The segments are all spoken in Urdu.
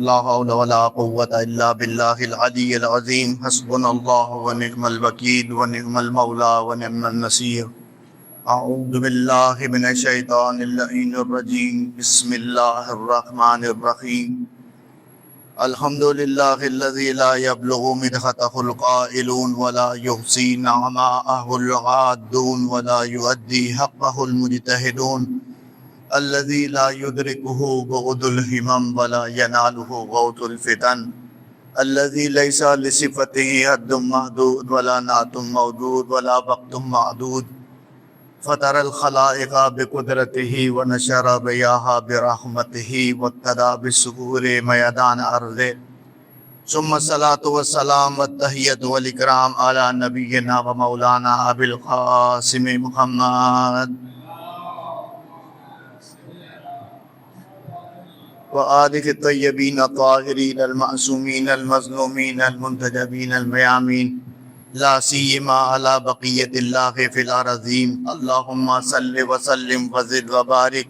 لا حول ولا قوة إلا بالله العلي العظيم حسبنا الله ونعم الوكيل ونعم المولى ونعم النصير أعوذ بالله من الشيطان اللعين الرجيم بسم الله الرحمن الرحيم الحمد لله الذي لا يبلغ مدحته القائلون ولا يحصي نعماءه العادون ولا يؤدي حقه المجتهدون الذي لا يدركه بعد الهمم ولا يناله غوث الفتن الذي ليس لصفته حد محدود ولا نعت موجود ولا وقت معدود فطر الخلائق بقدرته ونشر بياها برحمته وابتدى بالسهور ميدان أرضه ثم الصلاة والسلام والتحية والإكرام على نبينا ومولانا أبي القاسم محمد وآله الطيبين الطاهرين المعصومين المظلومين المنتجبين الميامين لا سيما على بقية الله في الأرضين اللهم صل وسلم وزد وبارك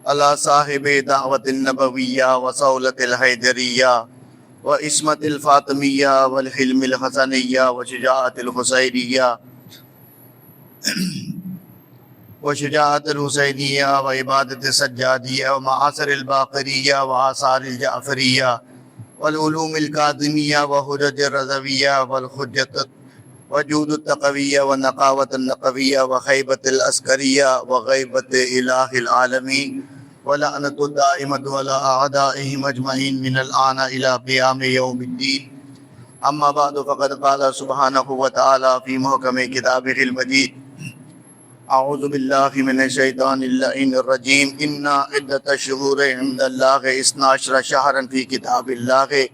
على صاحب دعوة النبوية وصولة الحيدرية وإسمة الفاطمية والحلم الحسنية وشجاعة الحسينية وشجاعة الحسينية وعبادة السجادية ومعاصر الباقرية وآثار الجعفرية والعلوم الكاظمية وحجج الرضوية والحجة وجود التقوية والنقاوة النقوية وخيبة العسكرية وغيبة إله العالمين ولعنة الدائمة على أعدائهم أجمعين من الآن إلى قيام يوم الدين أما بعد فقد قال سبحانه وتعالى في محكم كتابه المجيد أعوذ بالله من الشيطان اللعين الرجيم إن عدة الشهور عند الله 12 شهرا في كتاب الله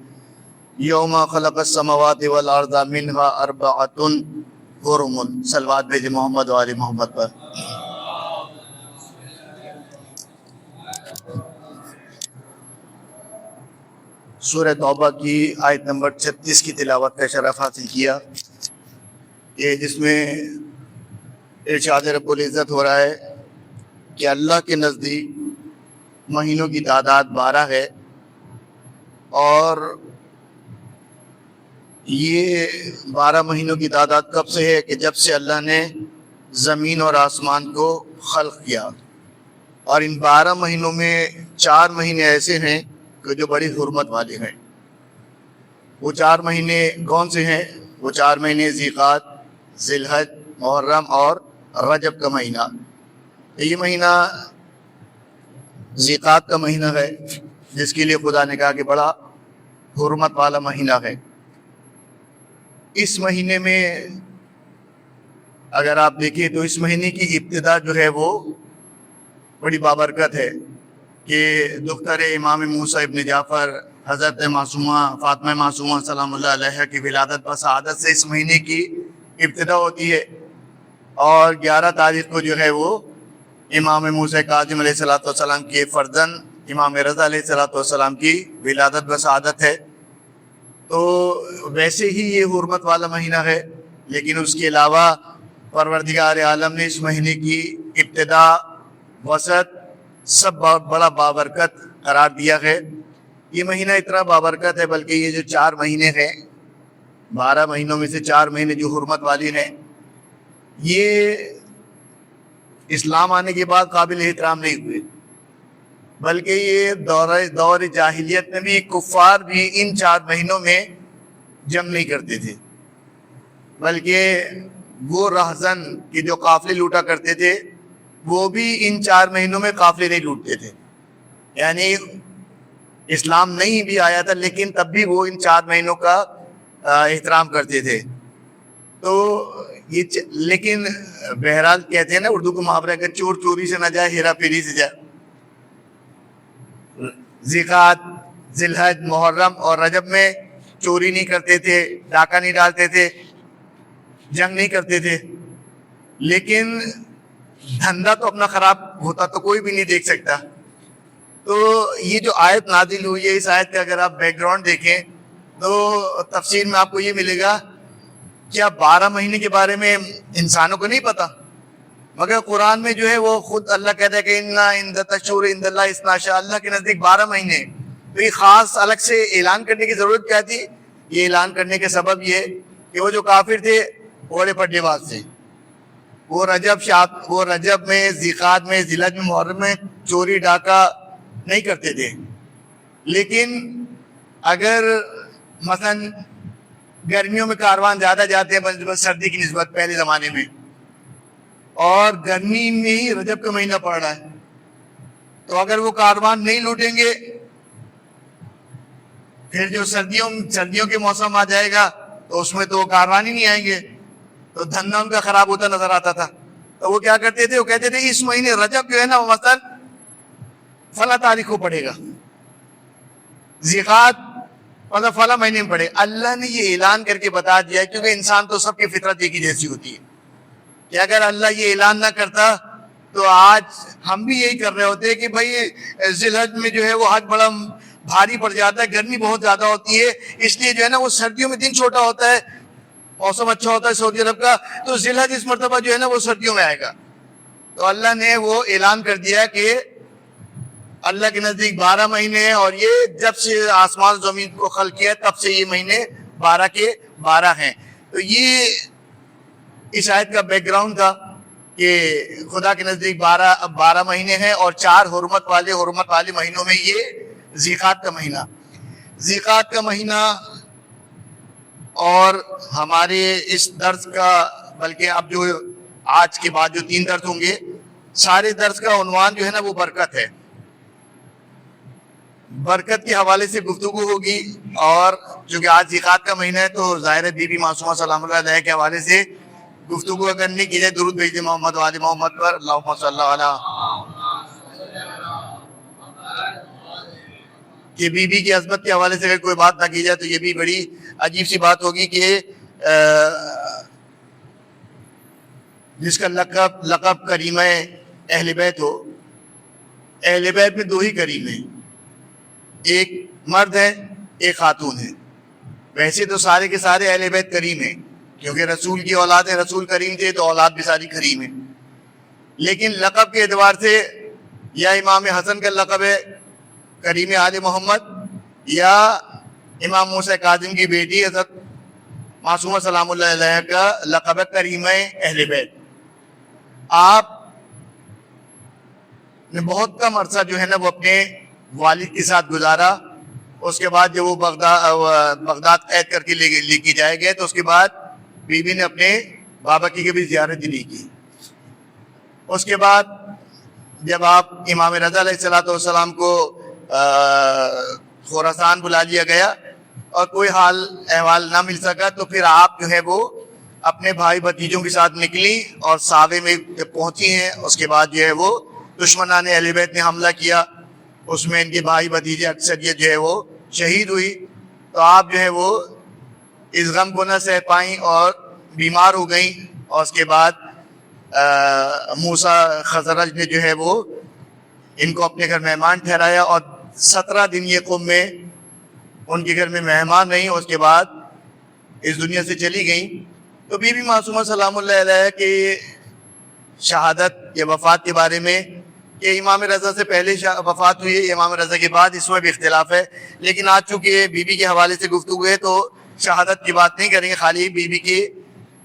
يوم خلق السماوات والأرض منها 4 حرم صلوات بھیجے محمد و آل محمد پر سورہ توبہ کی آیت نمبر 36 کی تلاوت کا شرف حاصل کیا یہ جس میں ارشاد رب العزت ہو رہا ہے کہ اللہ کے نزدیک مہینوں کی تعداد 12 ہے اور یہ 12 مہینوں کی تعداد کب سے ہے کہ جب سے اللہ نے زمین اور آسمان کو خلق کیا اور ان 12 مہینوں میں 4 مہینے ایسے ہیں کہ جو بڑی حرمت والے ہیں۔ وہ 4 مہینے کون سے ہیں؟ وہ 4 مہینے ذیقعد، ذی الحج، محرم اور رجب کا مہینہ۔ یہ مہینہ ذیقعد کا مہینہ ہے جس کے لیے خدا نے کہا کہ بڑا حرمت والا مہینہ ہے۔ اس مہینے میں اگر آپ دیکھیں تو اس مہینے کی ابتدا جو ہے وہ بڑی بابرکت ہے کہ دختر امام موسیٰ ابن جعفر حضرت معصومہ فاطمہ معصومہ سلام اللہ علیہ کی ولادت بسعادت سے اس مہینے کی ابتدا ہوتی ہے، اور 11 تاریخ کو جو ہے وہ امام موسیٰ کاظم علیہ السلام کے فرزند امام رضا علیہ السلام کی ولادت بسعادت ہے۔ تو ویسے ہی یہ حرمت والا مہینہ ہے، لیکن اس کے علاوہ پروردگار عالم نے اس مہینے کی ابتدا، وسط، سب بڑا بابرکت قرار دیا ہے۔ یہ مہینہ اتنا بابرکت ہے بلکہ یہ جو 4 مہینے ہیں، 12 مہینوں میں سے 4 مہینے جو حرمت والی ہیں، یہ اسلام آنے کے بعد قابل احترام نہیں ہوئے، بلکہ یہ دور جاہلیت میں بھی کفار بھی ان 4 مہینوں میں جنگ نہیں کرتے تھے، بلکہ وہ رہزن کے جو قافلے لوٹا کرتے تھے وہ بھی ان 4 مہینوں میں قافلے نہیں لوٹتے تھے۔ یعنی اسلام نہیں بھی آیا تھا لیکن تب بھی وہ ان 4 مہینوں کا احترام کرتے تھے۔ تو یہ لیکن بہرحال کہتے ہیں نا اردو کو محاورہ کہ چور چوری سے نہ جائے، ہیرا پھیری سے جائے۔ ذیقعد، ذی الحج، محرم اور رجب میں چوری نہیں کرتے تھے، ڈاکہ نہیں ڈالتے تھے، جنگ نہیں کرتے تھے، لیکن دھندا تو اپنا خراب ہوتا تو کوئی بھی نہیں دیکھ سکتا۔ تو یہ جو آیت نازل ہوئی ہے، اس آیت کا اگر آپ بیک گراؤنڈ دیکھیں تو تفسیر میں آپ کو یہ ملے گا کیا 12 مہینے کے بارے میں انسانوں کو نہیں پتا؟ مگر قرآن میں جو ہے وہ خود اللہ کہتا ہے کہ اللہ کے نزدیک 12 مہینے، تو یہ خاص الگ سے اعلان کرنے کی ضرورت کیا تھی؟ یہ اعلان کرنے کے سبب یہ کہ وہ جو کافر تھے گھوڑے پٹے باز تھے، وہ رجب میں، ذیقعد میں، ذی الحجہ میں، محرم میں چوری ڈاکہ نہیں کرتے تھے. لیکن اگر مثلا گرمیوں میں کاروان زیادہ جاتے ہیں سردی کی نسبت پہلے زمانے میں، اور گرمی میں ہی رجب کا مہینہ پڑ رہا ہے، تو اگر وہ کاروان نہیں لوٹیں گے پھر جو سردیوں کے موسم آ جائے گا تو اس میں تو کاروان ہی نہیں آئیں گے، تو دھندا ان کا خراب ہوتا نظر آتا تھا. تو وہ کیا کرتے تھے؟ وہ کہتے تھے اس مہینے رجب جو ہے نا وہ مثلا فلاں تاریخ کو پڑے گا، ذیقعد مطلب فلاں مہینے میں پڑے. اللہ نے یہ اعلان کر کے بتا دیا ہے، کیونکہ انسان تو سب کی فطرت ایک ہی جیسی ہوتی ہے کہ اگر اللہ یہ اعلان نہ کرتا تو آج ہم بھی یہی کر رہے ہوتے کہ بھائی ذی الحجہ میں جو ہے وہ حج بڑا بھاری پڑ جاتا ہے، گرمی بہت زیادہ ہوتی ہے، اس لیے جو ہے نا وہ سردیوں میں دن چھوٹا ہوتا ہے، موسم اچھا ہوتا ہے سعودی عرب کا، تو ذی الحجہ اس مرتبہ جو ہے نا وہ سردیوں میں آئے گا. تو اللہ نے وہ اعلان کر دیا کہ اللہ کے نزدیک 12 مہینے ہیں، اور یہ جب سے آسمان زمین کو خلق کیا تب سے یہ مہینے 12 کے 12 ہیں. تو یہ اس آیت کا بیک گراؤنڈ تھا کہ خدا کے نزدیک 12 مہینے ہیں، اور 4 حرمت والے مہینوں میں یہ ذیقعد کا مہینہ. اور ہمارے اس درس کا، بلکہ اب جو آج کے بعد جو 3 درس ہوں گے، سارے درس کا عنوان جو ہے نا وہ برکت ہے. برکت کے حوالے سے گفتگو ہوگی، اور چونکہ آج ذیقعد کا مہینہ ہے تو ظاہر ہے بی بی معصومہ سلام اللہ علیہ کے حوالے سے گفتگو اگر نہیں کی جائے، درود بھیج دیں محمد و آل محمد پر، اللہم صلی علی کہ بی بی کی عظمت کے حوالے سے اگر کوئی بات نہ کی جائے تو یہ بھی بڑی عجیب سی بات ہوگی کہ جس کا لقب کریمہ اہل بیت ہو. اہل بیت میں 2 ہی کریم ہیں، ایک مرد ہے ایک خاتون ہے. ویسے تو سارے کے سارے اہل بیت کریم ہیں، کیونکہ رسول کی اولاد ہے، رسول کریم تھے تو اولاد بھی ساری کریم ہے. لیکن لقب کے اعتبار سے یا امام حسن کا لقب ہے کریم آل محمد، یا امام موسیٰ کاظم کی بیٹی حضرت معصومہ سلام اللہ علیہ کا لقب ہے کریمہ اہل بیت. آپ نے بہت کم عرصہ جو ہے نا وہ اپنے والد کے ساتھ گزارا. اس کے بعد جب وہ بغداد قید کر کے لے کے جائے گئے تو اس کے بعد بی بی نے اپنے بابا کی بھی زیارت نہیں کی. اس کے بعد جب آپ امام رضا علیہ السلام کو خراسان بلا لیا گیا اور کوئی حال احوال نہ مل سکا تو پھر آپ جو ہے وہ اپنے بھائی بھتیجوں کے ساتھ نکلی اور ساوے میں جب پہنچی ہیں اس کے بعد جو ہے وہ دشمنان اہل بیت نے حملہ کیا، اس میں ان کے بھائی بھتیجے اکثریت جو ہے وہ شہید ہوئی. تو آپ جو ہے وہ اس غم کو نہ سہ پائیں اور بیمار ہو گئیں، اور اس کے بعد موسیٰ خزرج نے جو ہے وہ ان کو اپنے گھر مہمان ٹھہرایا، اور 17 دن یہ قوم میں ان کے گھر میں مہمان رہیں، اس کے بعد اس دنیا سے چلی گئیں. تو بی بی معصومہ سلام اللہ علیہ کی شہادت یا وفات کے بارے میں کہ امام رضا سے پہلے وفات ہوئی ہے، امام رضا کے بعد، اس میں بھی اختلاف ہے. لیکن آج چونکہ بی بی کے حوالے سے گفتگو ہے تو شہادت کی بات نہیں کریں گے، خالی بی بی کے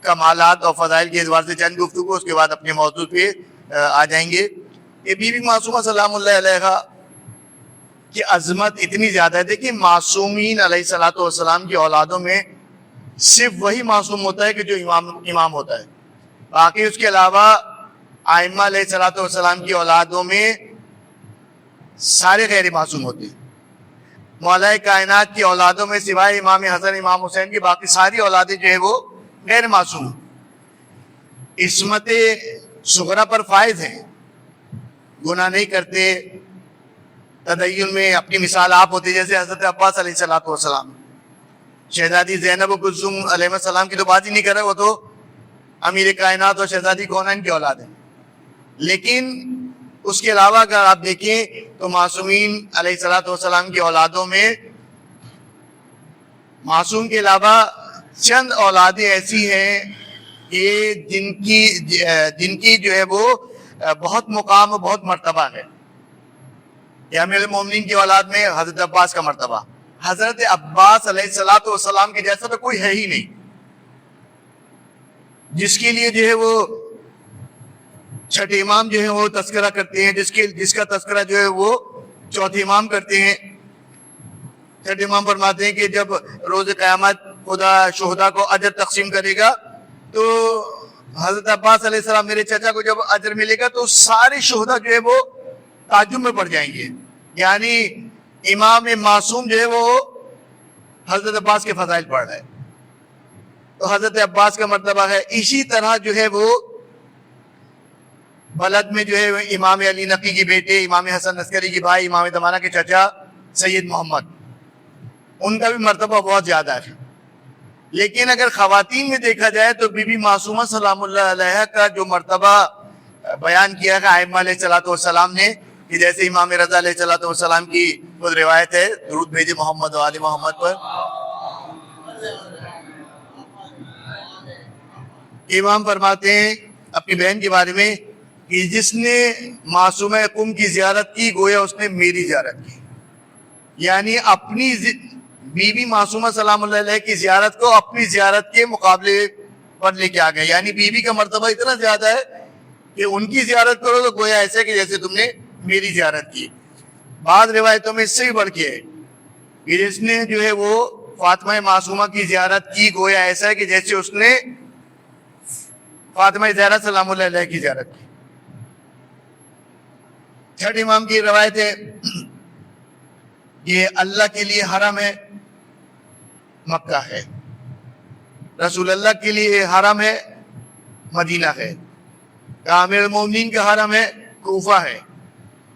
کمالات اور فضائل کے اعتبار سے چند گفتگو، اس کے بعد اپنے موضوع پہ آ جائیں گے. کہ بی بی معصومہ سلام اللہ علیہ کی عظمت اتنی زیادہ ہے. دیکھیں معصومین علیہ السلام کی اولادوں میں صرف وہی معصوم ہوتا ہے کہ جو امام ہوتا ہے، باقی اس کے علاوہ ائمہ علیہ السلام کی اولادوں میں سارے غیر معصوم ہوتے ہیں. مولا کائنات کی اولادوں میں سوائے امام حسن امام حسین کی باقی ساری اولادیں جو ہے وہ غیر معصوم. عصمت صغرا پر فائز ہیں، گناہ نہیں کرتے، تدین میں اپنی مثال آپ ہوتے، جیسے حضرت عباس علیہ السلام. شہزادی زینب و کلثوم علیہ السلام کی تو بات ہی نہیں کر رہے، وہ تو امیر کائنات اور شہزادی کونین کی اولاد ہیں. لیکن اس کے علاوہ اگر آپ دیکھیں تو معصومین علیہ السلام کی اولادوں میں معصوم کے علاوہ چند اولادیں ایسی ہیں کہ جن کی جو ہے وہ بہت مقام و بہت مرتبہ ہے. کہ امیر المومنین کی اولاد میں حضرت عباس کا مرتبہ، حضرت عباس علیہ الصلوۃ والسلام کے جیسا تو کوئی ہے ہی نہیں، جس کے لیے جو ہے وہ چھٹے امام جو ہے وہ تذکرہ کرتے ہیں، جس کا تذکرہ جو ہے وہ چوتھے امام کرتے ہیں۔ چھٹے امام فرماتے ہیں کہ جب روز قیامت خدا شہداء کو اجر تقسیم کرے گا تو حضرت عباس علیہ السلام میرے چچا کو جب اجر ملے گا تو سارے شہداء جو ہے وہ تعجب میں پڑ جائیں گے، یعنی امام معصوم جو ہے وہ حضرت عباس کے فضائل پڑھ رہا ہے، تو حضرت عباس کا مرتبہ ہے۔ اسی طرح جو ہے وہ بلد میں جو ہے امام علی نقی کی بیٹے، امام حسن عسکری کی بھائی، امام دمانہ کے چچا سید محمد، ان کا بھی مرتبہ بہت زیادہ ہے۔ لیکن اگر خواتین میں دیکھا جائے تو بی بی معصومہ سلام اللہ علیہ کا جو مرتبہ بیان کیا ہے ائمہ علیہ الصلوۃ والسلام نے، کہ جیسے امام رضا علیہ الصلوۃ والسلام کی خود روایت ہے، درود بھیجے محمد و آل محمد پر، امام فرماتے ہیں اپنی بہن کے بارے میں کہ جس نے معصومہ قم کی زیارت کی گویا اس نے میری زیارت کی، یعنی اپنی بی بی معصومہ سلام اللہ علیہ کی زیارت کو اپنی زیارت کے مقابلے پر لے کے آ گئے، یعنی بی بی کا مرتبہ اتنا زیادہ ہے کہ ان کی زیارت کرو تو گویا ایسے کہ جیسے تم نے میری زیارت کی۔ بعض روایتوں میں اس سے بھی بڑھ کے ہے کہ جس نے جو ہے وہ فاطمہ معصومہ کی زیارت کی گویا ایسا ہے کہ جیسے اس نے فاطمہ زہرا سلام اللہ علیہ کی زیارت کی۔ چھٹے امام کی روایت ہے یہ اللہ کے لیے حرم ہے مکہ ہے، رسول اللہ کے لیے حرم ہے مدینہ ہے، کہا امیر المومنین کا حرم ہے کوفہ ہے،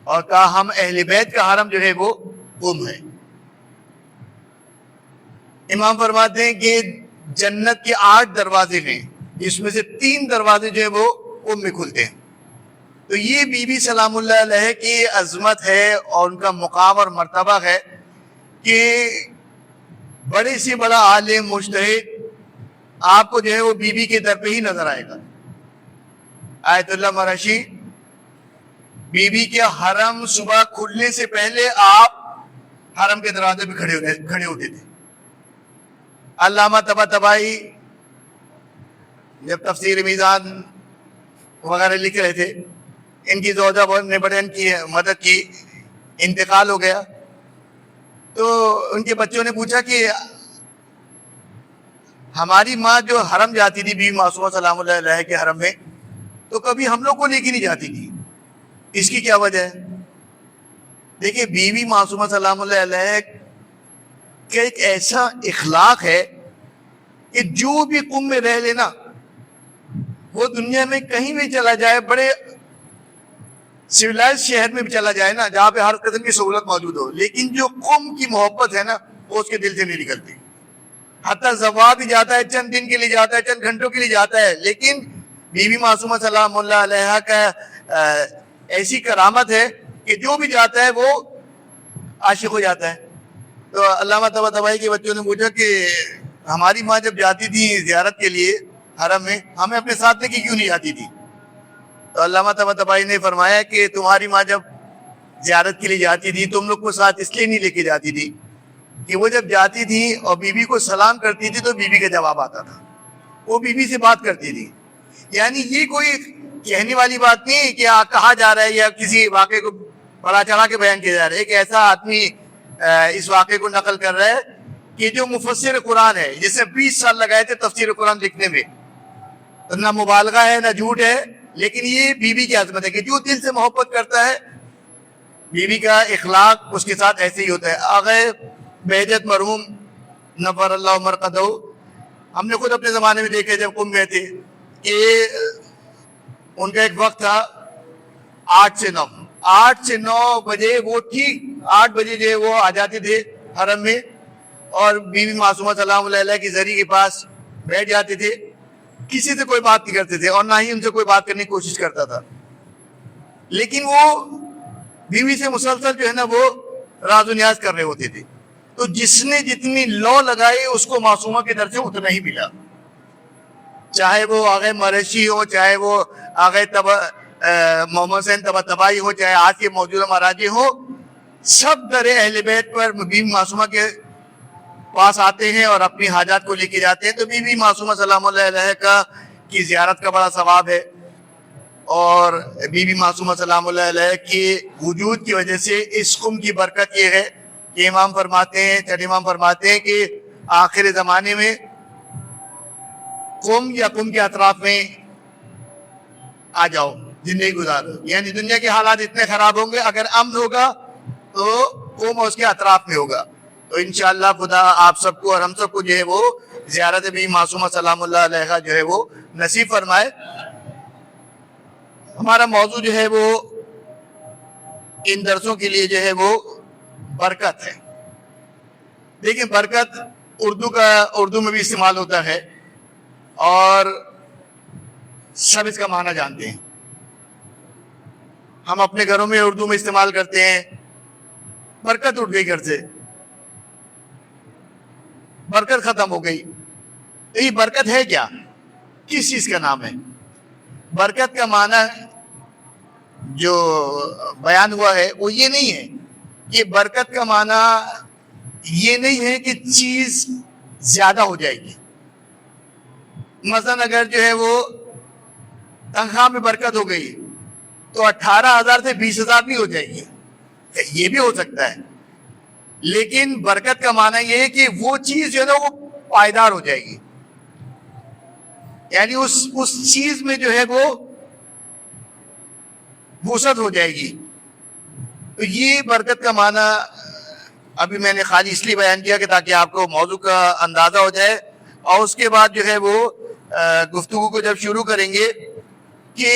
اور کہا ہم اہل بیت کا حرم جو ہے وہ قم ہے۔ امام فرماتے ہیں کہ جنت کے 8 دروازے ہیں، اس میں سے 3 دروازے جو ہے وہ قم میں کھلتے ہیں، تو یہ بی بی سلام اللہ علیہ کی عظمت ہے اور ان کا مقام اور مرتبہ ہے کہ بڑے سے بڑا عالم مجتہد آپ کو جو ہے وہ بی بی کے در پہ ہی نظر آئے گا۔ آیت اللہ مرشی بی بی کے حرم صبح کھلنے سے پہلے آپ حرم کے دروازے پہ کھڑے ہوتے تھے۔ علامہ طباطبائی جب تفسیر میزان وغیرہ لکھ رہے تھے، ان کی زوجہ نے بڑے ان کی مدد کی، انتقال ہو گیا، تو ان کے بچوں نے پوچھا کہ ہماری ماں جو حرم جاتی تھی بی بی معصومہ سلام اللہ علیہ کے حرم میں، تو کبھی ہم لوگ کو لے کے نہیں جاتی تھی، اس کی کیا وجہ ہے؟ دیکھیں بی بی معصومہ سلام اللہ علیہ کا ایک ایسا اخلاق ہے کہ جو بھی قم میں رہ لینا، وہ دنیا میں کہیں بھی چلا جائے، بڑے سویلائز شہر میں بھی چلا جائے نا جہاں پہ ہر قسم کی سہولت موجود ہو، لیکن جو قم کی محبت ہے نا وہ اس کے دل سے نہیں نکلتی۔ حتیٰ زوال بھی جاتا ہے، چند دن کے لیے جاتا ہے، چند گھنٹوں کے لیے جاتا ہے، لیکن بی بی معصومہ سلام اللہ علیہ کا ایسی کرامت ہے کہ جو بھی جاتا ہے وہ عاشق ہو جاتا ہے۔ تو علامہ طباطبائی کے بچوں نے پوچھا کہ ہماری ماں جب جاتی تھی زیارت کے لیے حرم میں، ہمیں اپنے ساتھ لے کے کیوں نہیں جاتی تھی؟ تو علامہ طباطبائی نے فرمایا کہ تمہاری ماں جب زیارت کے لیے جاتی تھی تم لوگ کو ساتھ اس لیے نہیں لے کے جاتی تھی کہ وہ جب جاتی تھی اور بی بی کو سلام کرتی تھی تو بی بی کا جواب آتا تھا، وہ بی بی سے بات کرتی تھی۔ یعنی یہ کوئی کہنے والی بات نہیں کہ کہا جا رہا ہے یا کسی واقعے کو بڑا چڑھا کے بیان کیا جا رہا ہے۔ ایک ایسا آدمی اس واقعے کو نقل کر رہا ہے کہ جو مفسر قرآن ہے، جس نے 20 سال لگائے تھے تفسیر قرآن لکھنے میں، نہ مبالغہ ہے نہ جھوٹ ہے، لیکن یہ بی بی کی عظمت ہے کہ جو دل سے محبت کرتا ہے بی بی کا اخلاق اس کے ساتھ ایسے ہی ہوتا ہے۔ آغا بہجت مرحوم نفر اللہ مرقدہ، ہم نے خود اپنے زمانے میں دیکھے جب قم گئے تھے کہ ان کا ایک وقت تھا 8 سے 9 بجے، وہ ٹھیک 8 بجے جو ہے وہ آ جاتے تھے حرم میں اور بی بی معصومہ سلام اللہ علیہ کی زری کے پاس بیٹھ جاتے تھے، کسی سے کوئی بات نہیں کرتے تھے اور نہ ہی ان سے کوئی بات کرنے کی کوشش کرتا تھا، لیکن وہ بیوی سے مسلسل جو ہے نا وہ راز و نیاز کر رہے ہوتے تھے۔ تو جس نے جتنی لو لگائی اس کو معصومہ کے در سے اتنا ہی ملا، چاہے وہ آغا مرشی ہو، چاہے وہ آغا محمد حسین طباطبائی ہو، چاہے آج کے موجودہ مہاراجے ہو، سب در اہل بیت پر بی بی معصومہ کے پاس آتے ہیں اور اپنی حاجات کو لے کے جاتے ہیں. تو بی بی معصومہ سلام اللہ علیہ کی زیارت کا بڑا ثواب ہے. اور بی بی معصومہ سلام اللہ علیہ کے وجود کی وجہ سے اس قوم کی برکت یہ ہے کہ امام فرماتے ہیں، چھٹے امام فرماتے ہیں کہ آخر زمانے میں قوم یا قوم کے اطراف میں آ جاؤ، زندگی گزارو. یعنی دنیا کے حالات اتنے خراب ہوں گے، اگر امن ہوگا تو قوم اس کے اطراف میں ہوگا. تو انشاءاللہ خدا آپ سب کو اور ہم سب کو جو ہے وہ زیارت بی معصومہ سلام اللہ علیہ کا جو ہے وہ نصیب فرمائے. ہمارا موضوع جو ہے وہ ان درسوں کے لیے جو ہے وہ برکت ہے. دیکھیں برکت اردو میں بھی استعمال ہوتا ہے اور سب اس کا معنی جانتے ہیں. ہم اپنے گھروں میں اردو میں استعمال کرتے ہیں، برکت اٹھ گئی گھر سے، برکت ختم ہو گئی. تو یہ برکت ہے کیا؟ کس چیز کا نام ہے؟ برکت کا معنی جو بیان ہوا ہے وہ یہ نہیں ہے کہ برکت کا معنی یہ نہیں ہے کہ چیز زیادہ ہو جائے گی. مثلا اگر جو ہے وہ تنخواہ میں برکت ہو گئی تو 18,000 سے 20,000 بھی ہو جائے گی، یہ بھی ہو سکتا ہے. لیکن برکت کا معنی یہ ہے کہ وہ چیز جو ہے نا وہ پائیدار ہو جائے گی. یعنی اس چیز میں جو ہے وہ وسعت ہو جائے گی. تو یہ برکت کا معنی ابھی میں نے خالی اس لیے بیان کیا کہ تاکہ آپ کو موضوع کا اندازہ ہو جائے. اور اس کے بعد جو ہے وہ گفتگو کو جب شروع کریں گے کہ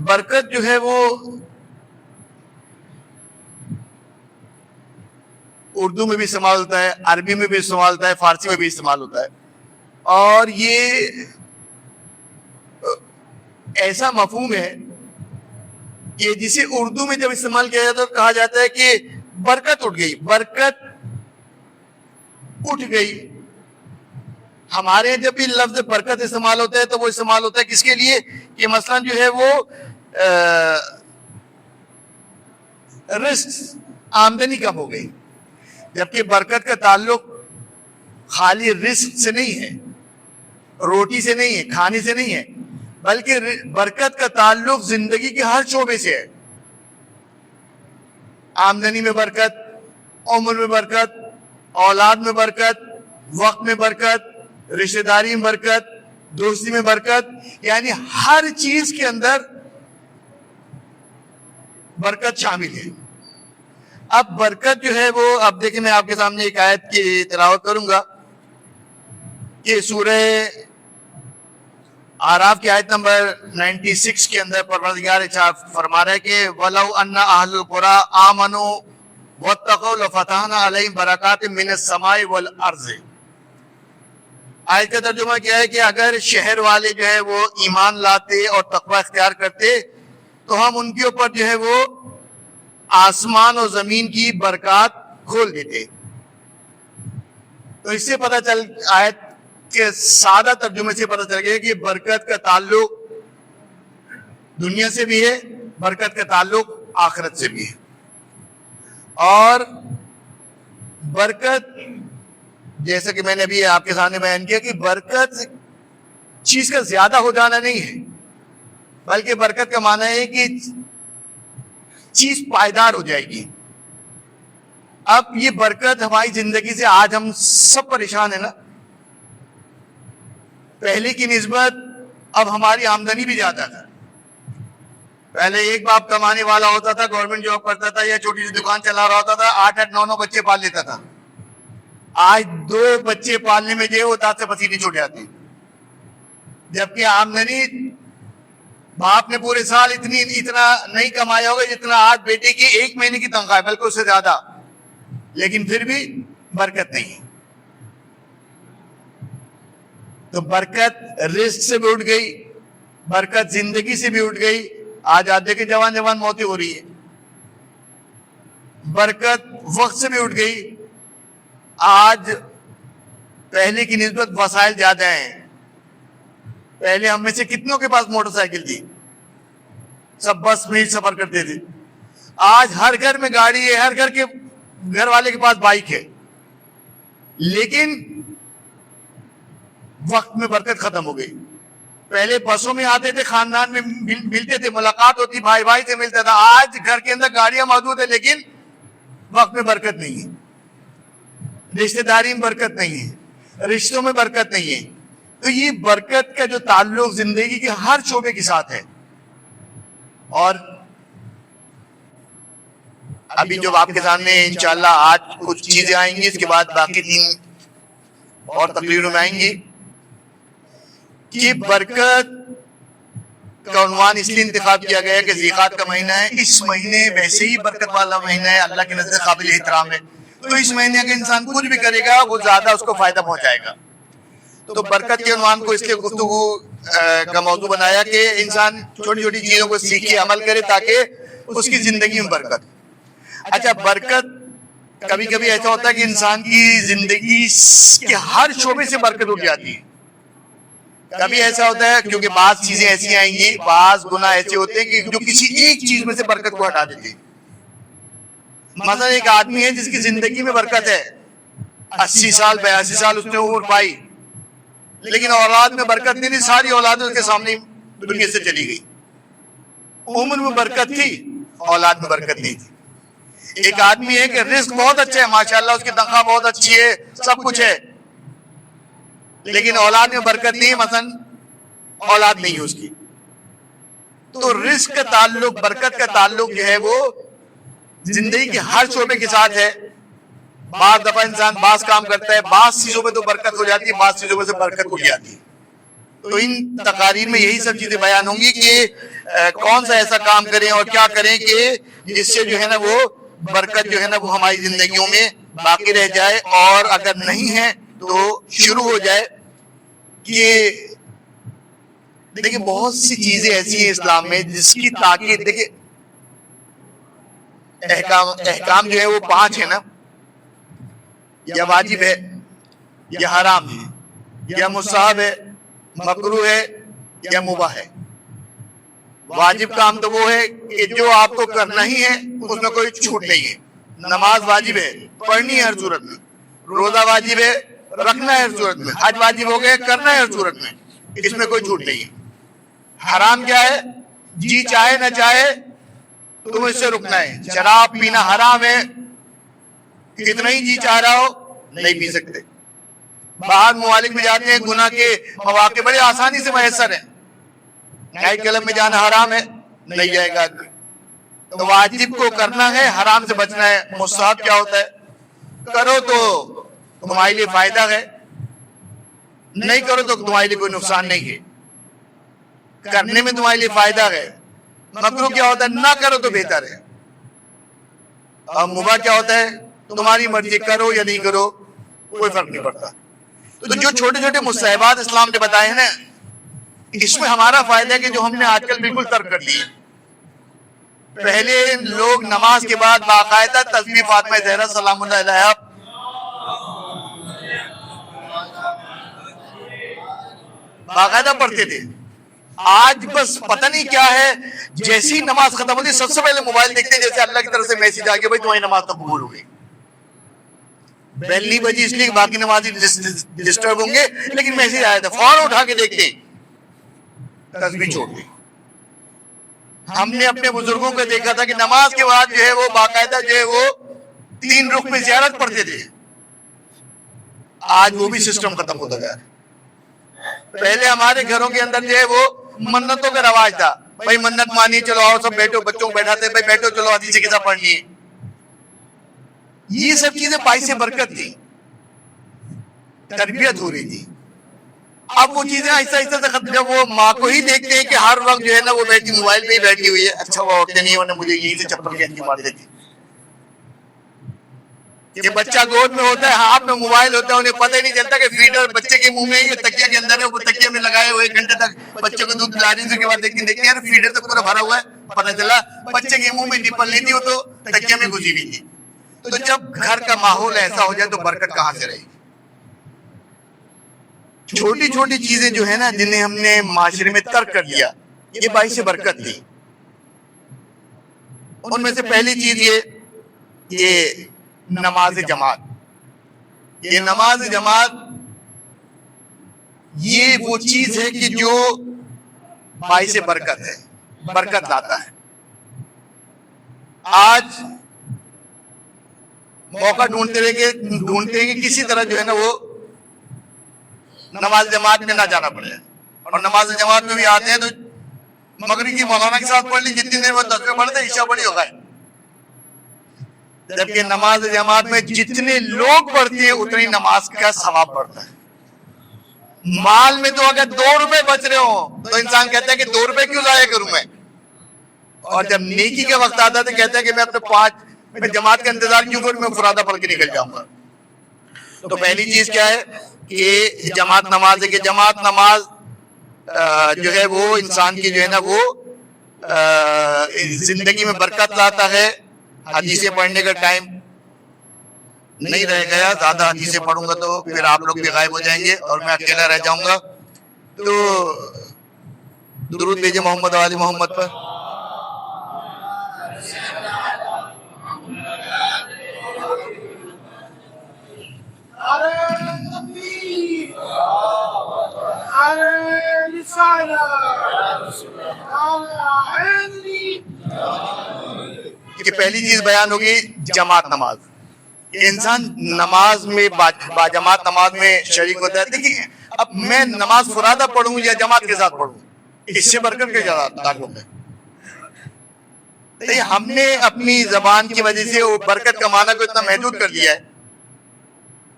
برکت جو ہے وہ اردو میں بھی استعمال ہوتا ہے، عربی میں بھی استعمال ہوتا ہے، فارسی میں بھی استعمال ہوتا ہے. اور یہ ایسا مفہوم ہے کہ جسے اردو میں جب استعمال کیا جاتا ہے تو کہا جاتا ہے کہ برکت اٹھ گئی، برکت اٹھ گئی. ہمارے جب بھی لفظ برکت استعمال ہوتا ہے تو وہ استعمال ہوتا ہے کس کے لیے کہ مثلا جو ہے وہ رزق، آمدنی کم ہو گئی. جبکہ برکت کا تعلق خالی رزق سے نہیں ہے، روٹی سے نہیں ہے، کھانے سے نہیں ہے، بلکہ برکت کا تعلق زندگی کے ہر شعبے سے ہے. آمدنی میں برکت، عمر میں برکت، اولاد میں برکت، وقت میں برکت، رشتہ داری میں برکت، دوستی میں برکت، یعنی ہر چیز کے اندر برکت شامل ہے. اب برکت جو ہے وہ اب دیکھیں میں آپ کے سامنے ایک آیت کی تلاوت کروں گا کہ سورہ اعراف کی آیت نمبر 96 کے اندر پروردگار فرما رہا ہے کہ وَلَوْ أَنَّ أَهْلُ الْقُرَىٰ آمَنُوا وَاتَّقَوْا لَفَتَحْنَا عَلَيْهِمْ بَرَكَاتٍ مِّنَ السَّمَاءِ وَالْأَرْضِ. آیت کا ترجمہ کیا ہے کہ اگر شہر والے جو ہے وہ ایمان لاتے اور تقوی اختیار کرتے تو ہم ان کے اوپر جو ہے وہ آسمان اور زمین کی برکات کھول دیتے. تو اس سے پتہ چل آیت کے سادہ ترجمے سے پتہ چل گیا کہ برکت کا تعلق دنیا سے بھی ہے، برکت کا تعلق آخرت سے بھی ہے. اور برکت جیسا کہ میں نے ابھی آپ کے سامنے بیان کیا کہ برکت چیز کا زیادہ ہو جانا نہیں ہے، بلکہ برکت کا معنی ہے کہ چیز پائیدار ہو جائے گی. اب یہ برکت ہماری زندگی سے آج ہم سب پریشان ہیں نا. پہلے کی نسبت اب ہماری آمدنی بھی زیادہ ہے. پہلے ایک باپ کمانے والا ہوتا تھا، گورنمنٹ جاب کرتا تھا یا چھوٹی سی دکان چلا رہا ہوتا تھا، 8-8 9-9 بچے پال لیتا تھا. آج 2 بچے پالنے میں جو ہے سے پسینے چھوٹ جاتے ہیں. جبکہ آمدنی باپ نے پورے سال اتنا نہیں کمایا ہوگا جتنا آج بیٹے کی 1 مہینے کی تنخواہ ہے، بلکہ اس سے زیادہ، لیکن پھر بھی برکت نہیں ہے. تو برکت رزق سے بھی اٹھ گئی، برکت زندگی سے بھی اٹھ گئی. آج آپ دیکھیں جوان موتیں ہو رہی ہے. برکت وقت سے بھی اٹھ گئی. آج پہلے کی نسبت وسائل زیادہ ہیں. پہلے ہم میں سے کتنوں کے پاس موٹر سائیکل تھی؟ سب بس میں ہی سفر کرتے تھے. آج ہر گھر میں گاڑی ہے, ہر گھر والے کے پاس بائک ہے, لیکن وقت میں برکت ختم ہو گئی. پہلے بسوں میں آتے تھے, خاندان میں ملتے تھے, ملاقات ہوتی, بھائی بھائی سے ملتا تھا. آج گھر کے اندر گاڑیاں موجود ہیں لیکن وقت میں برکت نہیں ہے, رشتہ داری میں برکت نہیں ہے, رشتوں میں برکت نہیں ہے. تو یہ برکت کا جو تعلق زندگی کے ہر شعبے کے ساتھ ہے. اور ابھی جو آپ کے سامنے انشاءاللہ آج کچھ چیزیں آئیں گی, اس کے بعد باقی 3 اور تقریروں میں آئیں گی کہ برکت کا عنوان اس لیے انتخاب کیا گیا ہے کہ ذیقات کا مہینہ ہے. اس مہینے ویسے ہی برکت والا مہینہ ہے, اللہ کی نزد قابل احترام ہے. تو اس مہینے اگر انسان کچھ بھی کرے گا وہ زیادہ اس کو فائدہ پہنچائے گا. تو برکت کے عنوان کو اس لیے گفتگو کا موضوع بنایا کہ انسان چھوٹی چھوٹی چیزوں کو سیکھے, عمل کرے تاکہ اس کی زندگی میں برکت. اچھا, برکت کبھی کبھی ایسا ہوتا ہے کہ انسان کی زندگی کے ہر شعبے سے برکت اٹھ جاتی ہے. کبھی ایسا ہوتا ہے کیونکہ بعض چیزیں ایسی آئیں گی, بعض گناہ ایسے ہوتے ہیں کہ جو کسی ایک چیز میں سے برکت کو ہٹا دیتے ہیں. مثلا ایک آدمی ہے جس کی زندگی میں برکت ہے, 80 سال 82 سال اس نے عمر پائی, لیکن اولاد میں برکت نہیں تھی, ساری اولاد اس کے سامنے دنیا سے چلی گئی. عمر میں برکت تھی, اولاد میں برکت نہیں تھی. ایک آدمی ہے کہ رزق بہت اچھا ہے, ماشاءاللہ اس کی تنخواہ بہت اچھی ہے, سب کچھ ہے, لیکن اولاد میں برکت نہیں, مثلا اولاد نہیں ہے اس کی. تو رزق کا تعلق, برکت کا تعلق جو ہے وہ زندگی کے ہر شعبے کے ساتھ ہے. بعض دفعہ انسان بعض کام کرتا ہے, بعض چیزوں میں تو برکت ہو جاتی ہے, بعض چیزوں میں سے برکت اٹھ جاتی ہے. تو ان تقاریر میں یہی سب چیزیں بیان ہوں گی کہ کون سا ایسا کام کریں اور کیا کریں کہ جس سے جو ہے نا وہ برکت جو ہے نا وہ ہماری زندگیوں میں باقی رہ جائے, اور اگر نہیں ہے تو شروع ہو جائے. کہ دیکھیں بہت سی چیزیں ایسی ہیں اسلام میں جس کی تاکید, دیکھیں احکام جو ہے وہ 5 ہے نا, یا واجب ہے, یا حرام ہے, یا مستحب ہے, مکروہ ہے, یا مباح ہے. واجب کام تو وہ ہے کہ جو آپ کو کرنا ہی ہے, اس میں کوئی چھوٹ نہیں ہے. نماز واجب ہے, پڑھنی ہے ہر صورت میں. روزہ واجب ہے, رکھنا ہے ہر صورت میں. حج واجب ہو گئے, کرنا ہے ہر صورت میں, اس میں کوئی چھوٹ نہیں ہے. حرام کیا ہے, جی چاہے نہ چاہے تم اس سے رکنا ہے. شراب پینا حرام ہے, کتنا ہی جی چاہ رہا ہو نہیں پی سکتے. باہر ممالک میں جاتے ہیں, گناہ کے مواقع بڑے آسانی سے میسر ہیں. نائٹ کلب میں جانا حرام ہے, نہیں جائے گا. تو واجب کو کرنا ہے, حرام سے بچنا ہے. مستحب کیا ہوتا ہے, کرو تو تمہارے لیے فائدہ ہے, نہیں کرو تو تمہارے لیے کوئی نقصان نہیں ہے, کرنے میں تمہارے لیے فائدہ ہے. مکروہ کیا ہوتا ہے, نہ کرو تو بہتر ہے. اور مباح کیا ہوتا ہے, تمہاری مرضی, کرو یا نہیں کرو کوئی فرق نہیں پڑتا. تو جو چھوٹے چھوٹے مستحبات اسلام نے بتائے ہیں نا, اس میں ہمارا فائدہ ہے کہ جو ہم نے آج کل بالکل ترک کر لی. پہلے لوگ نماز کے بعد باقاعدہ تسبیح فاطمہ زہرا سلام اللہ علیہا باقاعدہ پڑھتے تھے. آج بس پتہ نہیں کیا ہے, جیسی نماز ختم ہوتی سب سے پہلے موبائل دیکھتے ہیں, جیسے اللہ کی طرف سے میسج آ گیا بھائی تمہاری نماز تو قبول ہو گئی. بیل نہیں بجی اس لیے باقی نمازی ڈسٹرب ہوں گے, لیکن میسج آیا تھا, فوراً اٹھا کے دیکھتے ہیں, تسبیح چھوڑ دی. ہم نے اپنے بزرگوں کو دیکھا تھا کہ نماز کے بعد جو ہے وہ باقاعدہ جو ہے وہ 3 رکوع میں زیارت پڑھتے تھے. آج وہ بھی سسٹم ختم ہوتا گیا. پہلے ہمارے گھروں کے اندر جو ہے وہ منتوں کا رواج تھا, بھائی منت مانی, چلو آؤ سب بیٹھو, بچوں کو بیٹھاتے, بھائی بیٹھو چلو حدیث کتاب پڑھنی ہے. یہ سب چیزیں باعث برکت تھی, تربیت ہو رہی تھی. اب وہ چیزیں آہستہ آہستہ سے ختم. جب وہ ماں کو ہی دیکھتے ہیں کہ ہر وقت جو ہے نا وہ بیٹھی موبائل پہ ہی بیٹھی ہوئی ہے, اچھا وہ عورتیں نہیں, ورنہ مجھے یہی سے چپل کے اندر مار دیتی. کہ بچہ گود میں ہوتا ہے, ہاتھ میں موبائل ہوتا ہے, انہیں پتہ ہی نہیں چلتا کہ فیڈر بچے کے منہ میں, یہ تکیہ کے اندر ہے, وہ تکیہ میں لگائے ہوئے 1 گھنٹے تک بچے کو دودھ پلا رہی ہے. اس کے بعد دیکھتے یار فیڈر تو پورا بھرا ہوا ہے, پتہ چلا بچے کے منہ میں نپل نہیں تھی, وہ تو تکیہ میں گھسی ہوئی تھی. تو جب گھر کا ماحول ایسا ہو جائے تو برکت کہاں سے رہے گی. چھوٹی چھوٹی چیزیں جو ہے نا جنہیں ہم نے معاشرے میں ترک کر دیا, یہ باعث برکت تھی. ان میں سے پہلی چیز یہ نماز جماعت. یہ نماز جماعت یہ وہ چیز ہے کہ جو باعث برکت ہے, برکت لاتا ہے. آج موقع ڈھونڈتے ہیں کہ کسی طرح جو ہے نا وہ نماز جماعت میں نہ جانا پڑے, اور نماز جماعت میں بھی آتے ہیں تو مغرب کی مولانا کے ساتھ پڑھ لی, جتنی دیر وہ تسبیح پڑھتے عشاء پڑھی ہو گئے. جبکہ نماز جماعت میں جتنے لوگ پڑھتے ہیں اتنی نماز کا ثواب بڑھتا ہے. مال میں تو اگر 2 روپے بچ رہے ہوں تو انسان کہتا ہے کہ 2 روپے کیوں ضائع کروں میں, اور جب نیکی کا وقت آتا ہے تو کہتا ہے کہ میں اپنے 5 میں جماعت کا انتظار کیوں کروں, میں فرادہ پڑھ کے نکل جاؤں گا. تو پہلی چیز کیا ہے کہ جماعت نماز ہے, کہ جماعت نماز جو ہے وہ انسان کی جو ہے نا وہ زندگی میں برکت لاتا ہے. حدیثیں پڑھنے کا ٹائم نہیں رہ گیا, زیادہ حدیثیں پڑھوں گا تو پھر آپ لوگ بھی غائب ہو جائیں گے اور میں اکیلا رہ جاؤں گا. تو درود بھیجے محمد و آل محمد پر. کہ پہلی چیز بیان ہوگی جماعت نماز. انسان نماز میں باجماعت نماز میں شریک ہوتا ہے. دیکھیے اب میں نماز فرادہ پڑھوں یا جماعت کے ساتھ پڑھوں, اس سے برکت کے تعلق ہے. ہم نے اپنی زبان کی وجہ سے وہ برکت کا معنی کو اتنا محدود کر دیا ہے,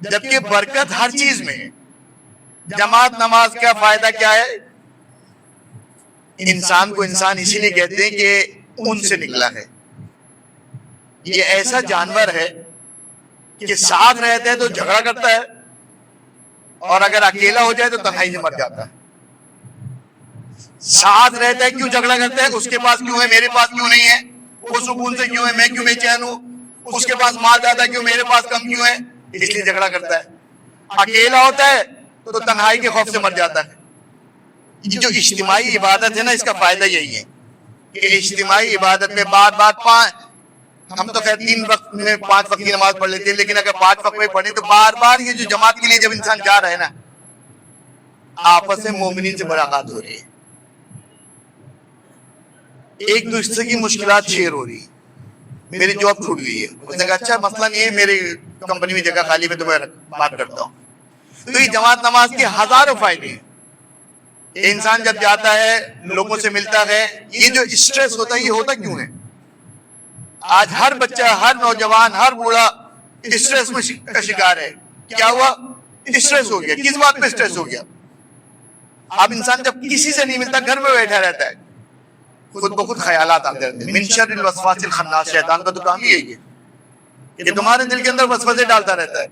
جبکہ برکت ہر چیز میں ہے. جماعت نماز کا فائدہ کیا ہے؟ انسان کو انسان اسی لیے کہتے ہیں کہ ان سے نکلا ہے. یہ ایسا جانور ہے کہ ساتھ رہتا ہے تو جھگڑا کرتا ہے, اور اگر اکیلا ہو جائے تو تنہائی سے مر جاتا ہے. ساتھ رہتا ہے کیوں جھگڑا کرتا ہے؟ اس کے پاس کیوں ہے میرے پاس کیوں نہیں ہے, وہ سکون سے کیوں ہے میں کیوں بے چین ہوں, اس کے پاس مال زیادہ کیوں میرے پاس کم کیوں ہے, اس لیے جھگڑا کرتا ہے. اکیلا ہوتا ہے تو تنہائی کے خوف سے مر جاتا ہے. یہ جو اجتماعی عبادت ہے نا, اس کا فائدہ یہی ہے کہ اجتماعی عبادت میں بار بار ہم تو خیر 3 وقت میں 5 وقت کی نماز پڑھ لیتے ہیں, لیکن اگر 5 وقت میں پڑھیں تو بار بار یہ جو جماعت کے لیے جب انسان جا رہا ہے نا, آپس میں مومنین سے ملاقات ہو رہی ہے, ایک دوسرے کی مشکلات شیئر ہو رہی ہے. میری جاب چھوٹ گئی ہے, اس نے کہا اچھا مسئلہ نہیں ہے, میری کمپنی میں جگہ خالی میں تو میں بات کرتا ہوں. تو یہ جماعت نماز کے ہزاروں فائدے ہیں. انسان جب جاتا ہے لوگوں سے ملتا ہے, یہ جو اسٹریس ہوتا ہے یہ ہوتا کیوں ہے؟ آج ہر بچہ, ہر نوجوان, ہر بوڑھا اسٹریس میں کا شکار ہے. کیا ہوا؟ اسٹریس ہو گیا. کس بات پہ اسٹریس ہو گیا؟ اب انسان جب کسی سے نہیں ملتا, گھر میں بیٹھا رہتا ہے, خود بخود خیالات آتے رہتے ہیں. من شر الوسواس الخناس, شیطان کا تو کام ہی یہی ہے کہ تمہارے دل کے اندر وسوسے ڈالتا رہتا ہے.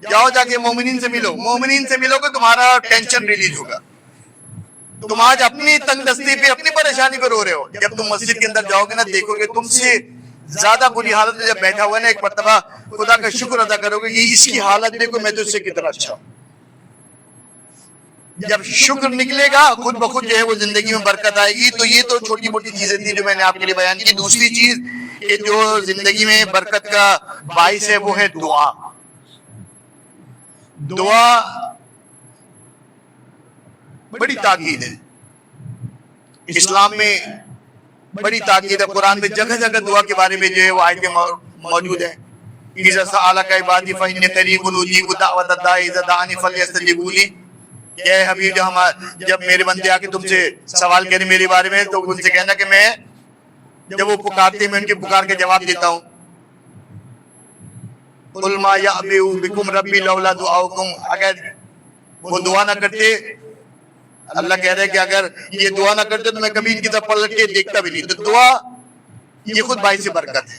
جاؤ جا کے مومنین سے ملو, مومنین سے ملو گے تمہارا ٹینشن ریلیز ہوگا. تم آج اپنی تنگ دستی پہ, اپنی پریشانی پہ رو رہے ہو, جب تم مسجد کے اندر جاؤ گے نا دیکھو گے تم سے زیادہ بری حالت میں جب بیٹھا ہوا ہے نا, ایک مرتبہ خدا کا شکر ادا کرو گے کہ اس کی حالت دیکھو میں تو اس سے کتنا اچھا ہوں. جب شکر نکلے گا خود بخود جو ہے وہ زندگی میں برکت آئے گی. تو یہ تو چھوٹی موٹی چیزیں تھیں جو میں نے آپ کے لیے بیان کی. دوسری چیز کہ جو زندگی میں برکت کا باعث ہے وہ ہے دعا. دعا بڑی تاکید ہے اسلام میں, بڑی تاکید ہے. قرآن میں جگہ جگہ دعا کے بارے میں جو ہے وہ آیتیں موجود ہیں. اذا سألك عبادي فإني قريب أجيب دعوة الداعي إذا دعاني فليستجيبوا لي. اے حبیب جب میرے بندے آ کے تم سے سوال کریں میرے بارے میں تو ان سے کہنا کہ میں جب وہ پکارتے ہیں میں ان کے پکار کے جواب دیتا ہوں. قل ما يعبئ بكم ربي لولا دعاؤكم. اگر وہ دعا نہ کرتے, اللہ کہہ رہے کہ اگر یہ دعا نہ کرتے تو میں کبھی ان کی طرف پلٹ کے دیکھتا بھی نہیں. تو دعا یہ خود باعث برکت ہے.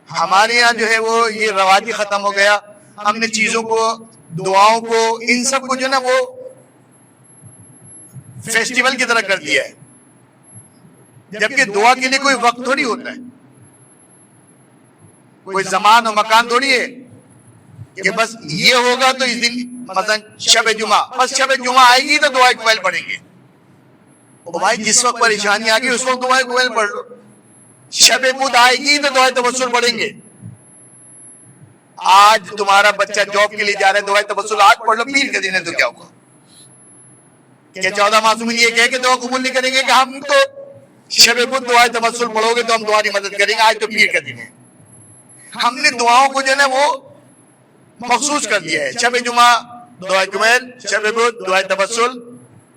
ہمارے یہاں جو ہے وہ یہ رواج ہی ختم ہو گیا. ہم نے چیزوں کو, دعاؤں کو, ان سب کو جو نا وہ فیسٹیول کی طرح کر دیا ہے, جبکہ دعا کے لیے کوئی وقت تھوڑی ہوتا ہے, کوئی زمان و مکان تھوڑی ہے کہ بس یہ ہوگا تو اس دن مثلا شب جمعہ, بس شب جمعہ آئے گی تو دعائے قبیل پڑھیں گے. بھائی جس وقت پریشانی آ گئی اس وقت دعائے قبیل پڑھ لو. شب بدھ آئے گی تو دعائے توسل پڑھیں گے. آج تمہارا بچہ جاب کے لیے جا رہا ہے, دعائے توسل آج پڑھ لو, پیر کے دن ہے تو کیا ہوگا؟ کیا 14 معصومین یہ کہہ کے دعا قبول نہیں کریں گے کہ ہم تو شب بدھ دعائے توسل پڑھو گے تو ہم تمہاری مدد کریں گے؟ آج تو پیر کا دن ہے. ہم نے دعاؤں کو جو ہے نا وہ مخصوص کر دیا ہے. شب جمعہ دعائے جمعیل, شب بدھ دعائے توسل,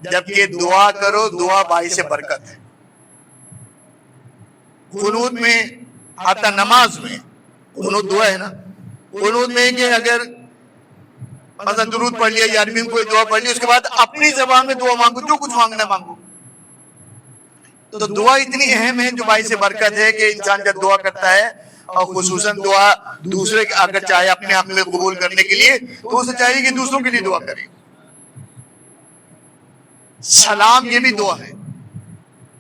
جبکہ دعا کرو دعا باعث برکت ہے. قنوت میں آتا, نماز میں قنوت دعا ہے نا, قنوت میں کہ اگر مثلا درود پڑھ لیا یا عربی میں کوئی دعا پڑھ لی, اس کے بعد اپنی زبان میں دعا مانگو, جو کچھ مانگنا مانگو. تو دعا اتنی اہم ہے جو باعث برکت ہے کہ انسان جب دعا کرتا ہے, اور خصوصاً دعا دوسرے اگر چاہے اپنے حق میں قبول کرنے کے لیے تو اسے چاہیے کہ دوسروں کے لیے دعا کرے. سلام یہ بھی دعا ہے.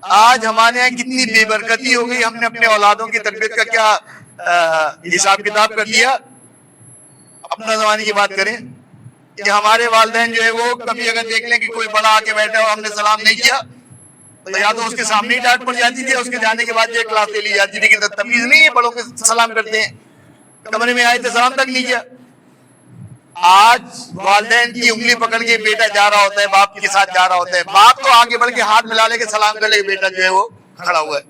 آج ہمارے یہاں کتنی بے برکتی ہو گئی, ہم نے اپنے اولادوں کی تربیت کا کیا حساب کتاب کر لیا. اپنا زمانے کی بات کریں کہ ہمارے والدین جو ہے وہ کبھی اگر دیکھ لیں کہ کوئی بڑا آ کے بیٹھا ہو, ہم نے سلام نہیں کیا, تو یا تو اس کے سامنے ہی ڈانٹ پڑ جاتی تھی, اس کے جانے کے بعد یہ کلاس لے لی جاتی تھی کہ تمیز نہیں ہے, بڑوں کے سلام کرتے ہیں, کمرے میں آئے تو سلام تک نہیں کیا. آج والدین کی انگلی پکڑ کے بیٹا جا رہا ہوتا ہے, باپ کے ساتھ جا رہا ہوتا ہے, باپ تو آگے بڑھ کے ہاتھ ملا لے کے سلام کر لے, بیٹا جو ہے وہ کھڑا ہوا ہے.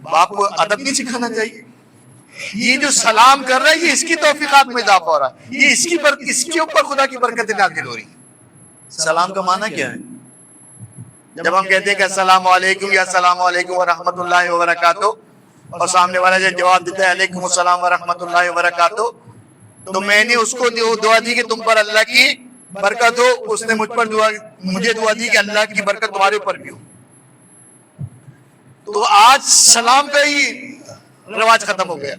باپ کو ادب نہیں سکھانا چاہیے؟ یہ جو سلام کر رہا ہے یہ اس کی توفیقات میں اضافہ ہو رہا ہے, یہ اس کے اوپر خدا کی برکتیں نازل ہو رہی ہیں. سلام کا معنی کیا ہے؟ جب ہم کہتے ہیں کہ السلام علیکم یا السلام علیکم ورحمۃ اللہ وبرکاتہ, اور سامنے والا جو جواب دیتا ہے علیکم السلام ورحمۃ اللہ وبرکاتہ, تو میں نے اس کو دعا دی کہ تم پر اللہ کی برکت ہو, اس نے مجھ پر مجھے دعا دی کہ اللہ کی برکت تمہارے اوپر بھی ہو. تو آج سلام کا ہی رواج ختم ہو گیا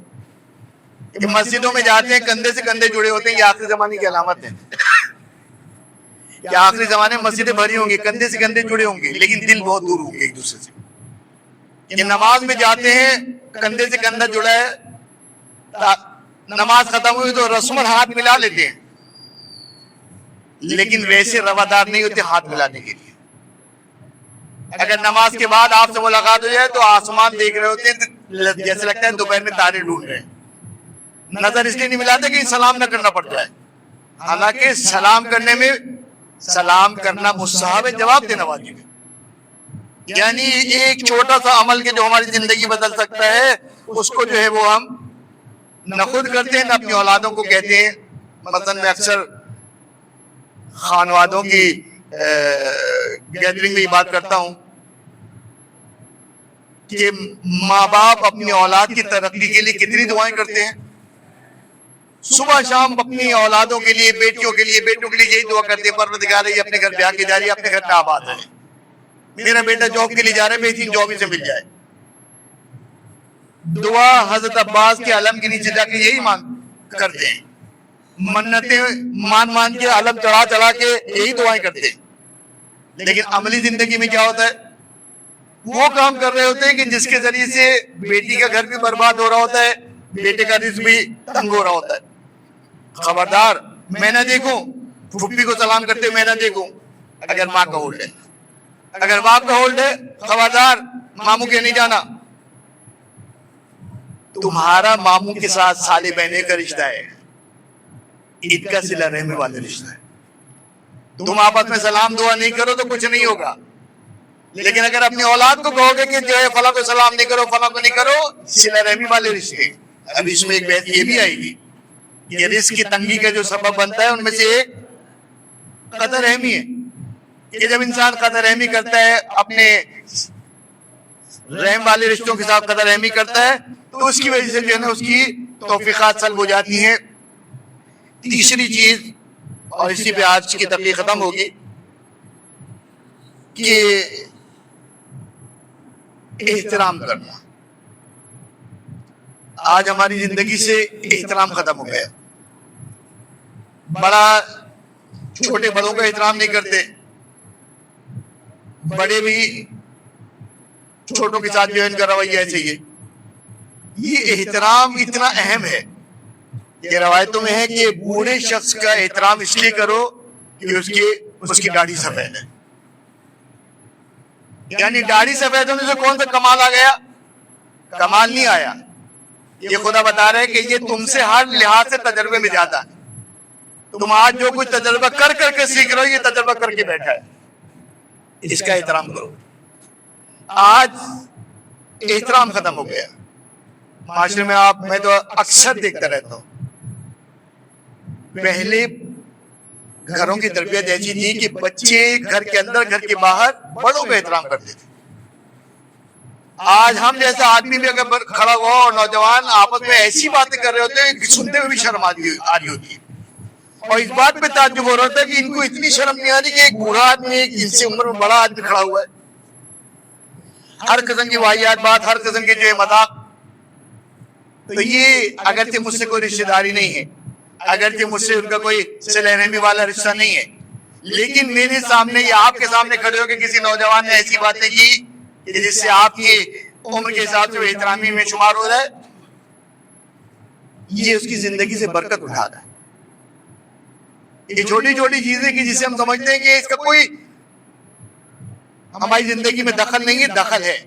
کہ مسجدوں میں جاتے ہیں کندھے سے کندھے جڑے ہوتے ہیں. یہ آخری زمانے کی علامت ہے کہ آخری زمانے میں مسجدیں بھری ہوں گی, کندھے سے کندھے جڑے ہوں گے, لیکن دل بہت دور ہوں گے ایک دوسرے سے. کہ نماز میں جاتے ہیں کندھے سے کندھا جڑا ہے, نماز ختم ہوئی تو رسمن ہاتھ ملا لیتے ہیں, لیکن ویسے روادار نہیں ہوتے ہاتھ ملانے کے لیے. اگر نماز کے بعد آپ سے ملاقات ہو جائے تو آسمان دیکھ رہے ہوتے ہیں, جیسے لگتا ہے دوپہر میں تارے ڈھونڈ رہے ہیں. نظر اس لیے نہیں ملاتے کہ سلام نہ کرنا پڑ جائے, حالانکہ سلام کرنے میں سلام کرنا مستحب ہے, جواب دینا واجب ہے. یعنی ایک چھوٹا سا عمل کے جو ہماری زندگی بدل سکتا ہے, اس کو جو ہے وہ ہم نہ خود کرتے ہیں نہ اپنی اولادوں کو کہتے ہیں. مثلا میں اکثر خانوادوں کی گیدرنگ میں یہ بات کرتا ہوں کہ ماں باپ اپنی اولاد کی ترقی کے لیے کتنی دعائیں کرتے ہیں. صبح شام اپنی اولادوں کے لیے, بیٹیوں کے لیے, بیٹوں کے لیے یہی دعا کرتے ہیں, پروردگار یہ اپنے گھر بیاہ کے جا رہی ہے, اپنے گھر میں آباد ہے, میرا بیٹا جاب کے لیے جا رہا ہے, بہترین جاب سے مل جائے. دعا حضرت عباس کے علم کے نیچے جا کے یہی مانگ کرتے ہیں, منتیں مان کے علم چڑھا کے یہی دعائیں کرتے ہیں. لیکن عملی زندگی میں کیا ہوتا ہے, وہ کام کر رہے ہوتے ہیں کہ جس کے ذریعے سے بیٹی کا گھر بھی برباد ہو رہا ہوتا ہے, بیٹے کا رزق بھی تنگ ہو رہا ہوتا ہے. خبردار میں نہ دیکھوں پھپھی کو سلام کرتے میں نہ دیکھوں اگر ماں کا ہولڈ ہے, اگر باپ کا ہولڈ ہے خبردار ماموں کے نہیں جانا. تمہارا ماموں کے ساتھ سالے بہنے کا رشتہ ہے, عید کا صلہ رحمی والے رشتہ ہے. تم آپس میں سلام دعا نہیں کرو تو کچھ نہیں ہوگا, لیکن اگر اپنی اولاد کو کہو گے کہ جو ہے فلاں کو سلام نہیں کرو, فلاں کو نہیں کرو, صلہ رحمی والے رشتے. اب اس میں ایک بحث یہ بھی آئے گی کہ رزق کی تنگی کا جو سبب بنتا ہے ان میں سے ایک قدر رحمی ہے, کہ جب انسان قدر رحمی کرتا ہے, اپنے رحم والے رشتوں کے ساتھ قدر رحمی کرتا ہے, تو اس کی وجہ سے جو ہے نا اس کی توفیقات سلب ہو جاتی ہیں. تیسری چیز, اور اسی پہ آج کی تقریر ختم ہوگی, کہ احترام کرنا. آج ہماری زندگی سے احترام ختم ہو گیا. بڑا چھوٹے بڑوں کا احترام نہیں کرتے, بڑے بھی چھوٹوں کے ساتھ جو ہے ان کا رویہ ایسے ہی ہے. یہ احترام اتنا اہم ہے کہ روایتوں میں ہے کہ بوڑھے شخص کا احترام اس لیے کرو کہ اس کی داڑھی سفید ہے. یعنی داڑھی سفید ہونے سے کون سا کمال آ گیا کمال نہیں آیا. یہ خدا بتا رہے کہ یہ تم سے ہر لحاظ سے تجربے میں زیادہ ہے. تم آج جو کچھ تجربہ کر کر کے سیکھ رہے ہو، یہ تجربہ کر کے بیٹھا ہے. اس کا احترام کرو. آج احترام ختم ہو گیا معاشرے میں. میں تو اکثر دیکھتا رہتا ہوں، پہلے گھروں کی تربیت ایسی تھی کہ بچے گھر کے اندر گھر کے باہر بڑوں کا احترام کرتے تھے. آج ہم جیسا آدمی بھی اگر کھڑا ہوا اور نوجوان آپس میں ایسی باتیں کر رہے ہوتے ہیں کہ سنتے ہوئے بھی شرم آ رہی ہوتی ہے. اور اس بات پہ تعجب ہو رہا تھا کہ ان کو اتنی شرم نہیں آ رہی کہ ایک بوڑھا آدمی، ایک ان سے عمر میں بڑا آدمی کھڑا ہوا ہے. ہر قسم کی واحد بات، ہر قسم کے جو ہے مذاق. تو یہ اگرچہ مجھ سے کوئی رشتہ داری نہیں ہے، اگرچہ مجھ سے ان کا کوئی صلہ رحمی والا رشتہ نہیں ہے، لیکن میرے سامنے یا آپ کے سامنے کھڑے ہو کے کسی نوجوان نے ایسی باتیں کی کہ جس سے آپ کی عمر کے حساب سے وہ احترامی میں شمار ہو رہا ہے، یہ اس کی زندگی سے برکت اٹھا رہا ہے. یہ چھوٹی چھوٹی چیزیں کہ جسے ہم سمجھتے ہیں کہ اس کا کوئی ہماری زندگی میں دخل نہیں ہے، دخل ہے.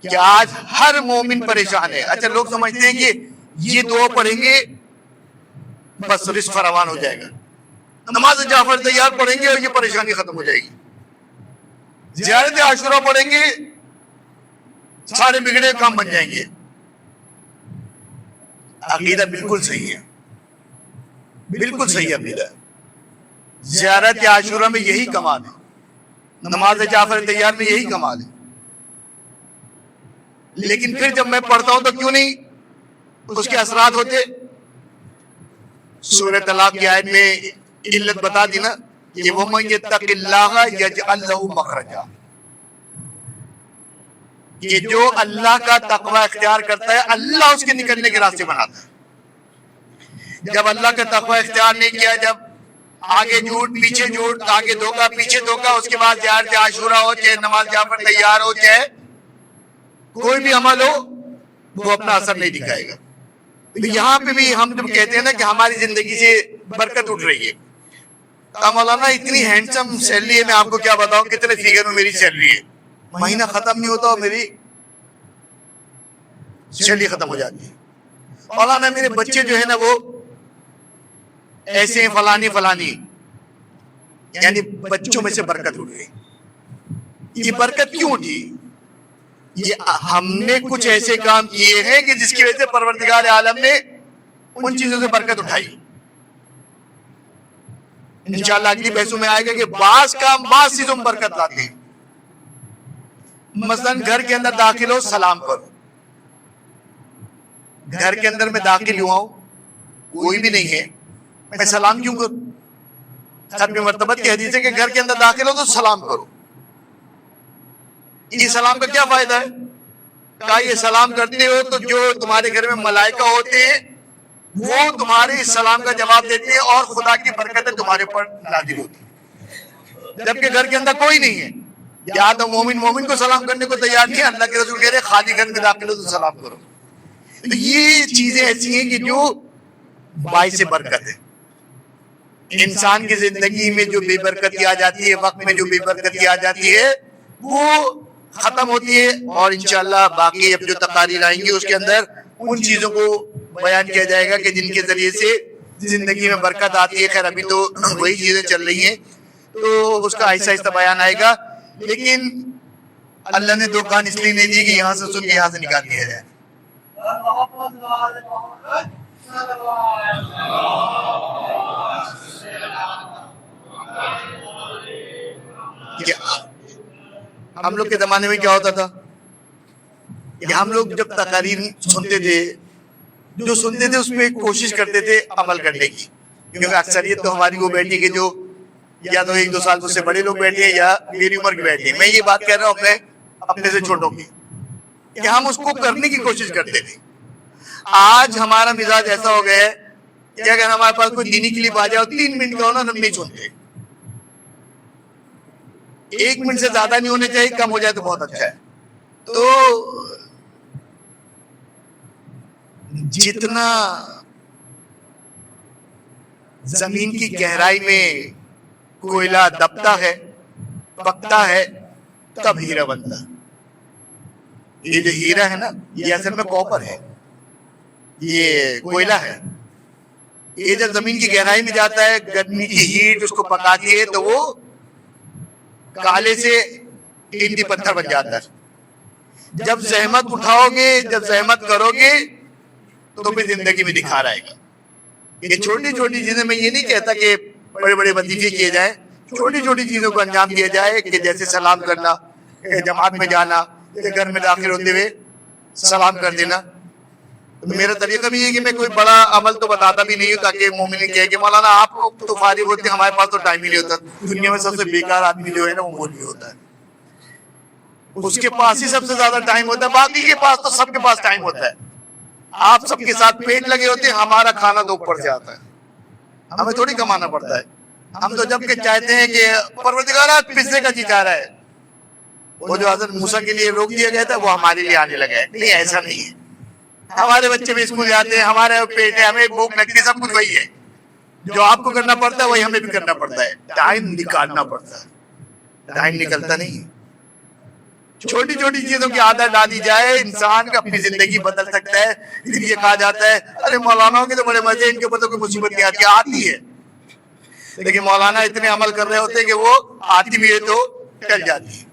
کہ آج ہر مومن پریشان ہے. اچھا، لوگ سمجھتے ہیں کہ یہ دعا پڑھیں گے بس رزق فراوان ہو جائے گا، نماز جعفر تیار پڑھیں گے اور یہ پریشانی ختم ہو جائے گی، زیارت عاشورہ پڑھیں گے سارے بگڑے کام بن جائیں گے. عقیدہ بالکل صحیح ہے، بالکل صحیح عقیدہ. زیارت عاشورہ میں یہی کمال ہے، نماز جعفر تیار میں یہی کمال ہے. لیکن پھر جب میں پڑھتا ہوں تو کیوں نہیں اس کے اثرات ہوتے؟ سورہ طلاق کی آیت میں علت بتا دی نا کہ وَمَن يَتَّقِ اللَّهَ يَجْعَلْ لَهُ مَخْرَجًا، کہ جو اللہ کا تقوی اختیار کرتا ہے اللہ اس کے نکلنے کے راستے بناتا ہے. جب اللہ کا تقوی اختیار نہیں کیا، جب آگے جھوٹ پیچھے جھوٹ، آگے دھوکا پیچھے دھوکا، اس کے بعد زیارت عاشورہ ہو چاہے نماز جعفر تیار ہو چاہے کوئی بھی عمل ہو، وہ اپنا اثر نہیں دکھائے گا. یہاں پہ بھی ہم جب کہتے ہیں نا کہ ہماری زندگی سے برکت اٹھ رہی ہے، مولانا اتنی ہینڈسم سیلری ہے، میں آپ کو کیا بتاؤں کتنے فگر میں میری سیلری ہے، مہینہ ختم نہیں ہوتا اور میری سیلری ختم ہو جاتی ہے. مولانا میرے بچے جو ہے نا وہ ایسے ہیں فلانی فلانی، یعنی بچوں میں سے برکت اٹھ گئی. یہ برکت کیوں اٹھی؟ یہ ہم نے کچھ ایسے کام کیے ہیں کہ جس کی وجہ سے پروردگار عالم نے ان چیزوں سے برکت اٹھائی. انشاءاللہ اگلی بحثوں میں آئے گا کہ بعض کام بعض چیزوں میں برکت لاتے ہیں. مثلا گھر کے اندر داخل ہو سلام کرو. گھر کے اندر میں داخل ہوا ہوں، کوئی بھی نہیں ہے، میں سلام کیوں کروں؟ ختم مرتبت کی حدیث ہے کہ گھر کے اندر داخل ہو تو سلام کرو. یہ سلام کا کیا فائدہ ہے؟ کہا یہ سلام کرتے ہو تو جو تمہارے گھر میں ملائکہ ہوتے ہیں وہ تمہارے اس سلام کا جواب دیتے ہیں اور خدا کی برکتیں تمہارے پر نازل ہوتی ہیں. جبکہ گھر کے اندر کوئی نہیں ہے، یا تو مومن مومن کو سلام کرنے کو تیار نہیں ہے، اللہ کے رسول کہہ رہے خالی گھر میں داخل ہو تو سلام کرو. تو یہ چیزیں ایسی ہیں کہ جو باعث برکت ہے. انسان کی زندگی میں جو بے برکتی آ جاتی ہے، وقت میں جو بے برکتی آ جاتی ہے وہ ختم ہوتی ہے. اور انشاءاللہ باقی اب جو تقاریر آئیں گی اس کے اندر ان چیزوں کو بیان کیا جائے گا کہ جن کے ذریعے سے زندگی میں برکت آتی ہے. خیر ابھی تو وہی چیزیں چل رہی ہیں تو اس کا آہستہ آہستہ بیان آئے گا. لیکن اللہ نے دو کان اس لیے نہیں دی کہ یہاں سے سن کے یہاں سے نکال دیا جائے. ہم لوگ کے زمانے میں کیا ہوتا تھا کہ ہم لوگ جب تقاریر سنتے تھے، جو سنتے تھے اس میں کوشش کرتے تھے عمل کرنے کی، کیونکہ اکثریت تو ہماری وہ بیٹھی کہ جو یا تو ایک دو سال مجھ سے بڑے لوگ بیٹھے ہیں یا میری عمر کے بیٹھے ہیں. میں یہ بات کہہ رہا ہوں اپنے سے چھوٹوں کی کہ ہم اس کو کرنے کی کوشش کرتے تھے. آج ہمارا مزاج ایسا ہو گیا ہے کہ اگر ہمارے پاس کوئی دینی کلپ آ جائے اور 3 منٹ کا ہونا ہم نہیں سنتے. 1 منٹ سے زیادہ نہیں ہونے چاہیے، کم ہو جائے تو بہت اچھا ہے. تو جتنا زمین کی گہرائی میں کوئلہ دبتا ہے پکتا ہے تب ہیرا بنتا. یہ جو ہیرا ہے نا یہ اصل میں کاپر ہے، یہ کوئلہ ہے. یہ جب زمین کی گہرائی میں جاتا ہے گرمی کی ہیٹ اس کو پکاتی ہے تو وہ کالے سے قیمتی پتھر بن جاتا ہے. جب زحمت اٹھاؤ گے، جب زحمت کرو گے تو پھر زندگی میں دکھا رہے گا. یہ چھوٹی چھوٹی چیزیں، میں یہ نہیں کہتا کہ بڑے بڑے وظیفے کیے جائیں، چھوٹی چھوٹی چیزوں کو انجام دیا جائے کہ جیسے سلام کرنا، جماعت میں جانا، گھر میں داخل ہوتے ہوئے سلام کر دینا. تو میرا طریقہ بھی یہ کہ میں کوئی بڑا عمل تو بتاتا بھی نہیں ہوں تاکہ مومن کہے کہ مولانا آپ کو تو فارغ ہوتے ہیں، ہمارے پاس تو ٹائم ہی نہیں ہوتا. دنیا میں سب سے بیکار آدمی جو ہے نا وہ مولوی ہوتا ہے. اس کے پاس ہی سب سے زیادہ ٹائم ہوتا ہے، باقی کے پاس تو سب کے پاس ٹائم ہوتا ہے. آپ سب کے ساتھ پیٹ لگے ہوتے ہیں، ہمارا کھانا تو اوپر سے آتا ہے، ہمیں تھوڑی کمانا پڑتا ہے. ہم تو جب کہ چاہتے ہیں کہ پروردگار پزے کا جی چاہ رہا ہے، وہ جو حضرت موسیٰ کے لیے روک دیا گیا تھا وہ ہمارے لیے آنے لگا ہے. نہیں، ایسا نہیں ہے. ہمارے بچے بھی اسکول جاتے ہیں، ہمارے پیٹ ہے، ہمیں بھوک لگتی ہے، سب کچھ وہی ہے. جو آپ کو کرنا پڑتا ہے وہی ہمیں بھی کرنا پڑتا ہے. ٹائم نکالنا پڑتا ہے، ٹائم نکلتا نہیں. چھوٹی چھوٹی چیزوں کی عادت ڈالی جائے، انسان کا اپنی زندگی بدل سکتا ہے. پھر یہ کہا جاتا ہے ارے مولاناؤں کے تو بڑے مزے، ان کے اوپر تو کوئی مصیبت نہیں آتی. آتی ہے، لیکن مولانا اتنے عمل کر رہے ہوتے ہیں کہ وہ آتی بھی ہے تو ٹل جاتی ہے.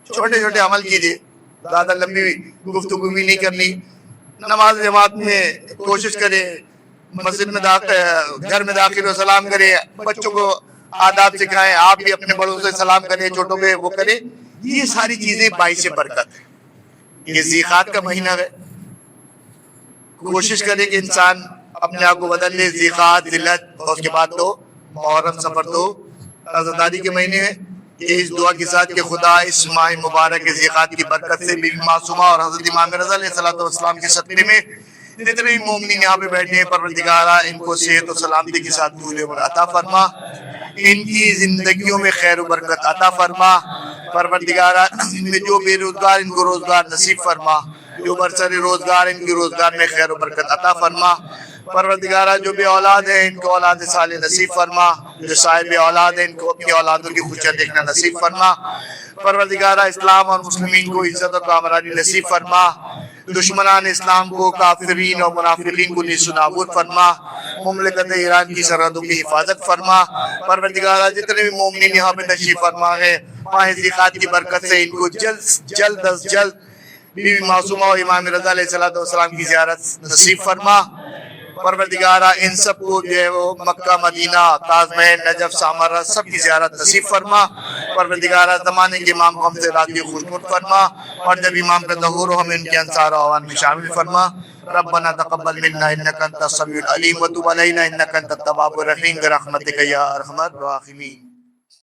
چھوٹے چھوٹے عمل کیجیے، زیادہ لمبی گفتگو بھی نہیں کرنی. نماز جماعت میں کوشش کرے، مسجد میں گھر میں داخل ہو سلام کرے، بچوں کو آداب سکھائیں، آپ بھی اپنے بڑوں سے سلام کریں، چھوٹوں پہ وہ کریں. یہ ساری چیزیں باعث برکت ہے. یہ ذیقات کا مہینہ ہے، کوشش کرے کہ انسان اپنے آپ کو بدل لے. ذیقات، ذلت، اور اس کے بعد تو محرم، سفر تو عزاداری کے مہینے ہیں. اس دعا کے ساتھ کہ خدا اس ماہ مبارک ذیقات کی برکت سے بی بی معصومہ اور حضرت امام رضا علیہ السلام کے صدقے میں جتنے بھی مومنین یہاں پہ بیٹھے ہیں، پروردگارہ ان کو صحت و سلامتی کے ساتھ طول عمر عطا فرما، ان کی زندگیوں میں خیر و برکت عطا فرما. پروردگارہ ان میں جو بے روزگار ان کو روزگار نصیب فرما، جو برسر روزگار ان کی روزگار میں خیر و برکت عطا فرما. پروردگارہ جو بے اولاد ہیں ان کو اولاد صالح نصیب فرما، جو صاحب اولاد ہیں ان کو اپنی اولادوں کی خوشیاں دیکھنا نصیب فرما. پروردگارہ اسلام اور مسلمین کو عزت و کامرانی نصیب فرما، دشمنان اسلام کو، کافرین اور منافقین کو نیست و نابود فرما. مملکت ایران کی سرحدوں کی حفاظت فرما. پروردگارہ جتنے بھی مومنین یہاں پہ تشریف فرما ہے، ماہ ذیقات کی برکت سے ان کو جلد از جلد بی بی معصومہ اور امام رضا علیہ السلام کی زیارت نصیب فرما. پروردگارہ ان سب کو جو ہے وہ مکہ، مدینہ، تاج محل، نجف، سامرا سب کی زیارت نصیب فرما. پروردگارہ زمانے کے امام کو ہم سے راضی و خوشنود فرما، اور جب امام کا ظہور ہو ہمیں ان کے انصار و اعوان میں شامل فرما. ربنا تقبل منا انک انت السمیع العلیم وتب علینا انک انت التواب الرحیم برحمتک یا ارحم الراحمین.